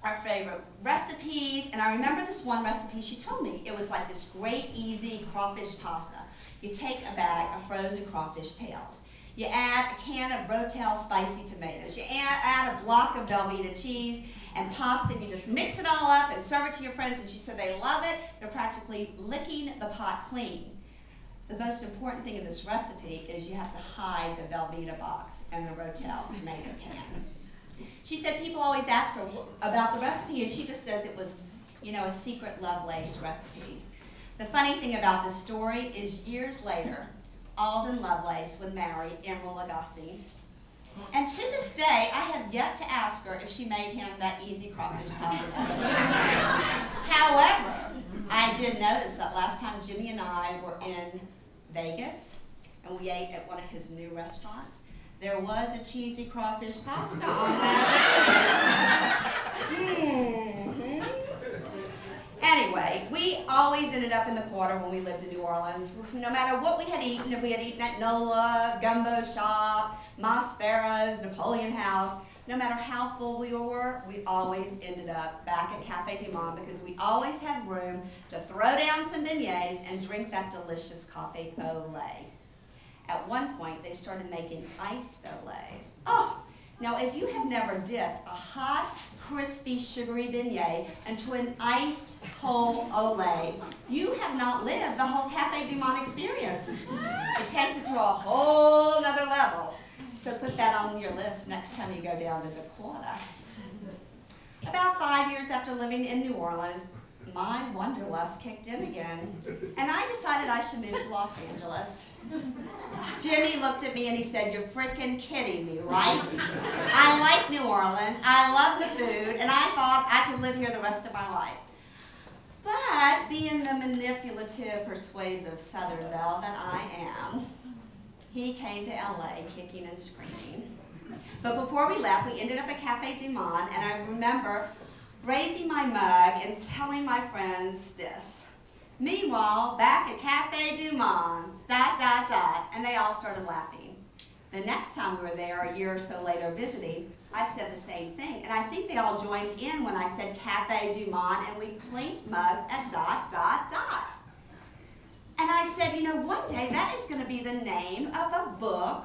our favorite recipes, and I remember this one recipe she told me. It was like this great, easy crawfish pasta. You take a bag of frozen crawfish tails. You add a can of Rotel spicy tomatoes. You add a block of Velveeta cheese and pasta, and you just mix it all up and serve it to your friends, and she said they love it. They're practically licking the pot clean. The most important thing in this recipe is you have to hide the Velveeta box and the Rotel tomato can. She said people always ask her about the recipe, and she just says it was, you know, a secret Lovelace recipe. The funny thing about this story is years later, Alden Lovelace would marry Emerald Lagasse. And to this day, I have yet to ask her if she made him that easy crawfish pasta. However, I did notice that last time Jimmy and I were in Vegas, and we ate at one of his new restaurants, there was a cheesy crawfish pasta on that. Anyway, we always ended up in the quarter when we lived in New Orleans. No matter what we had eaten, if we had eaten at Nola, Gumbo Shop, Masperas, Napoleon House, no matter how full we were, we always ended up back at Cafe Du Monde because we always had room to throw down some beignets and drink that delicious coffee au lait. At one point, they started making iced au laits. Oh! Now, if you have never dipped a hot, crispy, sugary beignet into an iced, cold au lait, you have not lived the whole Cafe Du Monde experience. It takes it to a whole other level. So put that on your list next time you go down to the quarter. About 5 years after living in New Orleans, my wanderlust kicked in again, and I decided I should move to Los Angeles. Jimmy looked at me and he said, "You're frickin' kidding me, right? I like New Orleans, I love the food, and I thought I could live here the rest of my life." But being the manipulative, persuasive Southern belle that I am, he came to LA kicking and screaming. But before we left, we ended up at Cafe Du Monde, and I remember raising my mug and telling my friends this. Meanwhile, back at Cafe Du Monde, ... and they all started laughing. The next time we were there, a year or so later visiting, I said the same thing, and I think they all joined in when I said Cafe Du Monde, and we clinked mugs at ... And I said, you know, one day that is going to be the name of a book,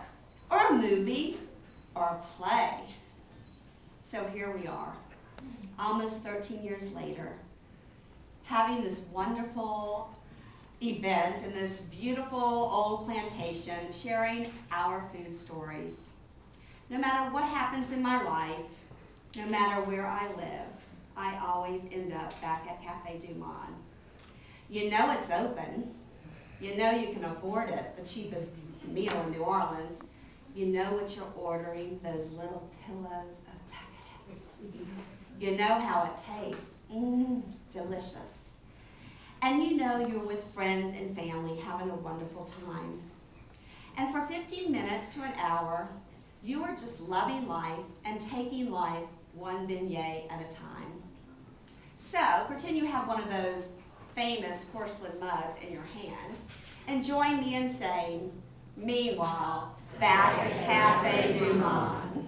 or a movie, or a play. So here we are, almost 13 years later, having this wonderful event in this beautiful old plantation, sharing our food stories. No matter what happens in my life, no matter where I live, I always end up back at Cafe Du Monde. You know it's open. You know you can afford it, the cheapest meal in New Orleans. You know what you're ordering, those little pillows of decadence. You know how it tastes, delicious. And you know you're with friends and family having a wonderful time. And for 15 minutes to an hour, you are just loving life and taking life one beignet at a time. So pretend you have one of those famous porcelain mugs in your hand, and join me in saying, meanwhile, back at Cafe Du Monde.